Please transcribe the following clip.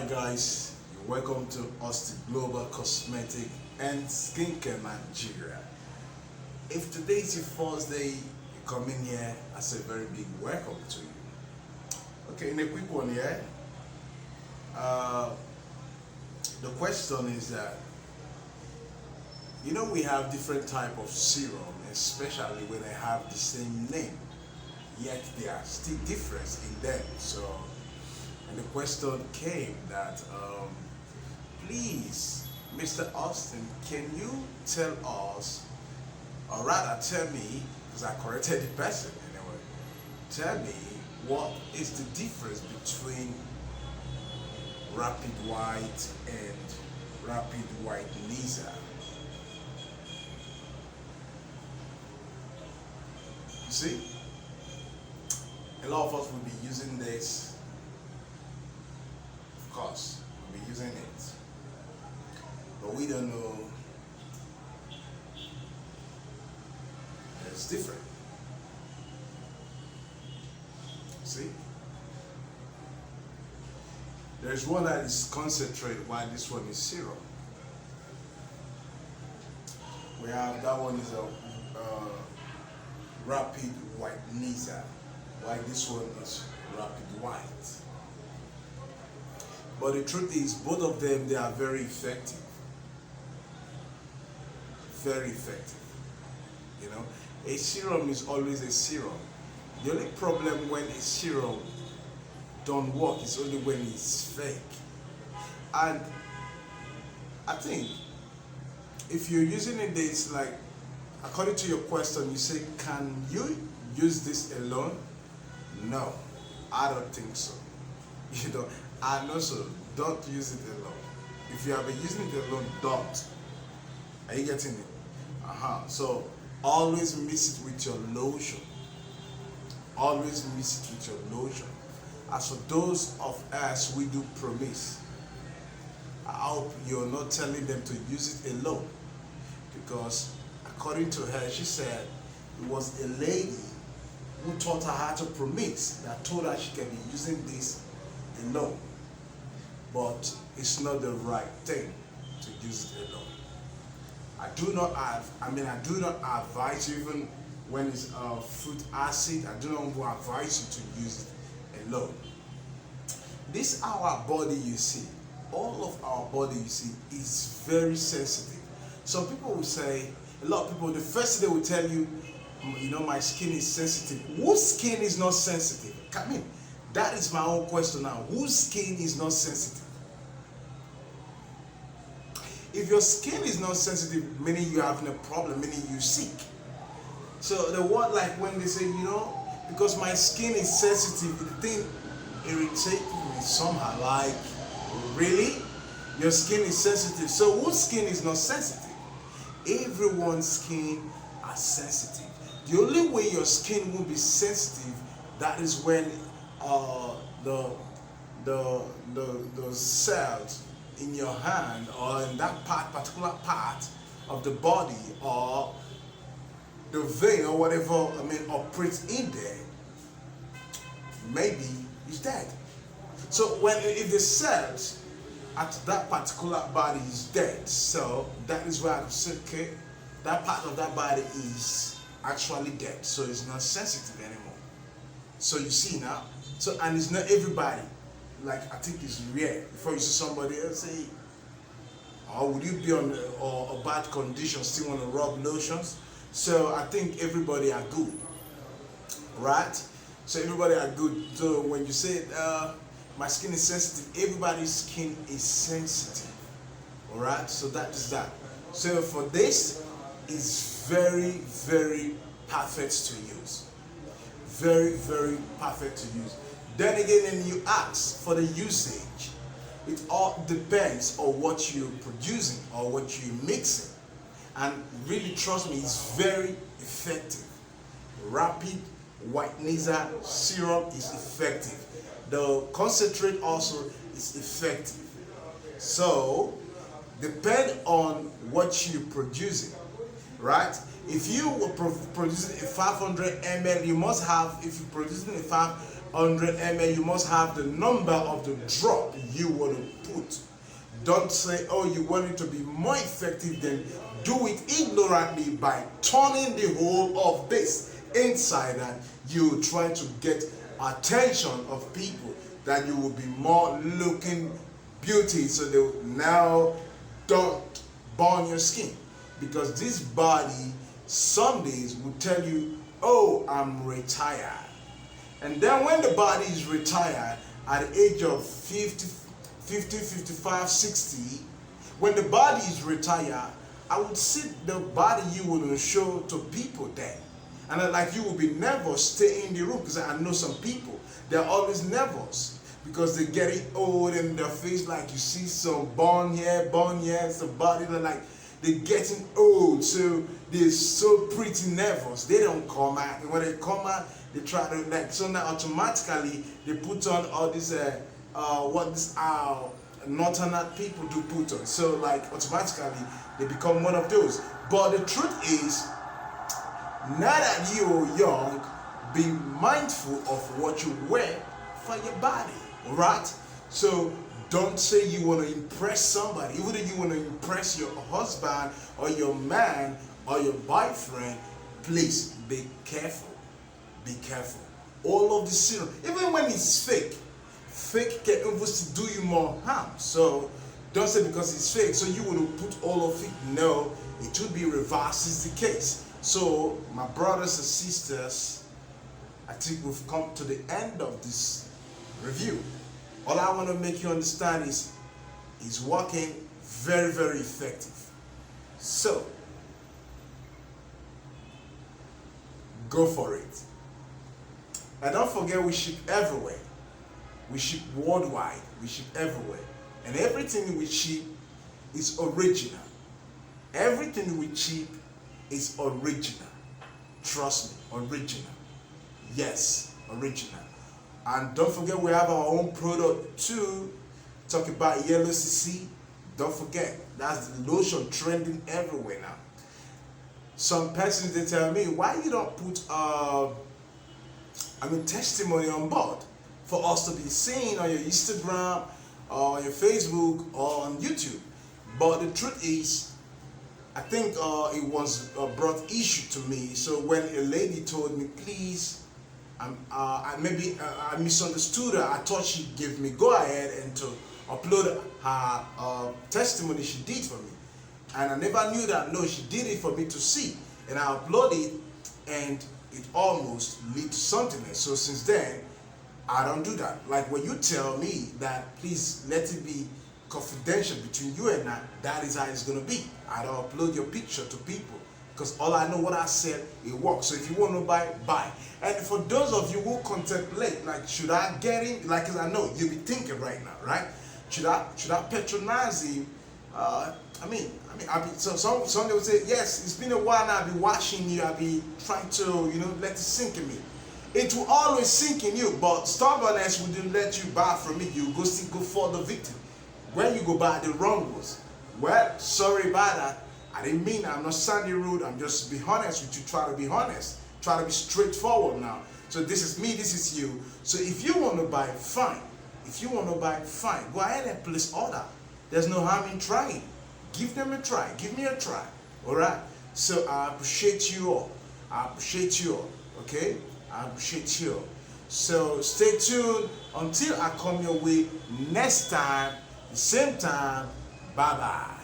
Alright guys, welcome to us the Global Cosmetic and Skincare Nigeria. If today is your first day, you come in here, I say very big welcome to you. Okay, in a quick one here, the question is that, we have different type of serum, especially when they have the same name, yet there are still difference in them. And the question came that, please, Mr. Austin, can you tell us, or rather tell me, because I corrected the person anyway, tell me what is the difference between Rapid White and Rapid White Laser? You see, a lot of us will be using this. Of course, we'll be using it, but we don't know that it's different. See, there's one that is concentrated while this one is serum. We have that one is a Rapid White Laser, while this one is Rapid White. But the truth is, both of them, they are very effective. Very effective. A serum is always a serum. The only problem when a serum don't work is only when it's fake. And I think if you're using it, it's like, according to your question, you say, can you use this alone? No, I don't think so. And also, don't use it alone. If you have been using it alone, don't. Are you getting it? So, always mix it with your lotion. Always mix it with your lotion. As for those of us we do promise, I hope you're not telling them to use it alone. Because, according to her, she said it was a lady who taught her how to promise that told her she can be using this alone. But it's not the right thing to use it alone. I do not advise you, even when it's fruit acid, I do not advise you to use it alone. This our body, you see, all of our body, you see, is very sensitive. Some people will say, a lot of people, the first thing they will tell you, my skin is sensitive. Whose skin is not sensitive? Come in. That is my own question now. Whose skin is not sensitive? If your skin is not sensitive, meaning you have no problem, meaning you're sick. So the word, like when they say, because my skin is sensitive, the thing irritates me somehow. Like, really? Your skin is sensitive. So whose skin is not sensitive? Everyone's skin are sensitive. The only way your skin will be sensitive, that is when the cells in your hand or in that particular part of the body, or the vein or whatever, operates in there, maybe it's dead. So if the cells at that particular body is dead, so that is why I say, okay, that part of that body is actually dead, so it's not sensitive anymore. So you see now, and it's not everybody. Like, I think it's rare. Before you see somebody else say, would you be on a bad condition, still want to rub lotions? So I think everybody are good, right? So everybody are good. So when you say, my skin is sensitive, everybody's skin is sensitive, all right? So that is that. So for this, is very, very perfect to use. Very, very perfect to use. Then again, when you ask for the usage, it all depends on what you're producing or what you're mixing. And really, trust me, it's very effective. Rapid White Laser Serum is effective. The concentrate also is effective. So, depend on what you're producing, right? If you were producing a 500 ml, you must have, if you're producing a 100 ml, you must have the number of the drop you want to put. Don't say, oh, you want it to be more effective, then do it ignorantly by turning the whole of this inside that you try to get attention of people, that you will be more looking beauty, so they will now don't burn your skin. Because this body some days will tell you, oh, I'm retired. And then when the body is retired at the age of 50, 55, 60, when the body is retired, I would see the body you will show to people then. And like you will be nervous, stay in the room, because I know some people, they're always nervous because they're getting old and their face, like you see some bone here, some body, they're like, they're getting old, so they're so pretty nervous. They don't come out. And when they come out, they try to, like, so now automatically they put on all this not people do put on. So like automatically they become one of those. But the truth is, now that you're young, be mindful of what you wear for your body, alright? So don't say you want to impress somebody. Even if you want to impress your husband or your man or your boyfriend, please be careful. Be careful. All of the serum, even when it's fake can almost do you more harm. So don't say because it's fake, so you want to put all of it. No, it should be reversed is the case. So my brothers and sisters, I think we've come to the end of this review. All I want to make you understand is it's working very, very effective. So go for it. And don't forget, we ship everywhere. We ship worldwide. We ship everywhere. And everything we ship is original. Everything we ship is original. Trust me, original. Yes, original. And don't forget, we have our own product too. Talk about yellow CC. Don't forget, that's the lotion trending everywhere now. Some persons, they tell me, why you don't put testimony on board for us to be seen on your Instagram or your Facebook or on YouTube. But the truth is, I think it was brought issue to me. So when a lady told me, please, I misunderstood her. I thought she gave me go ahead and to upload her testimony she did for me. And I never knew that, no, she did it for me to see. And I uploaded it, and it almost led to something else. So since then, I don't do that. Like when you tell me that, please let it be confidential between you and I, that is how it's going to be. I don't upload your picture to people, because all I know what I said, it works. So if you want to buy, buy. And for those of you who contemplate, like, should I get him? Like, cause I know you'll be thinking right now, right? Should I patronize him? So some will say, yes, it's been a while now, I've been watching you, I've been trying to, let it sink in me. It will always sink in you, but stubbornness wouldn't let you buy from it. You go for the victim. When you go buy the wrong ones, well, sorry about that. I didn't mean I'm not sounding rude, I'm just be honest with you, try to be honest. Try to be straightforward now. So this is me, this is you. So if you want to buy, fine. If you want to buy, fine. Go ahead and place order. There's no harm in trying. Give them a try. Give me a try. Alright? So I appreciate you all. I appreciate you all. Okay? I appreciate you all. So stay tuned until I come your way next time, the same time. Bye-bye.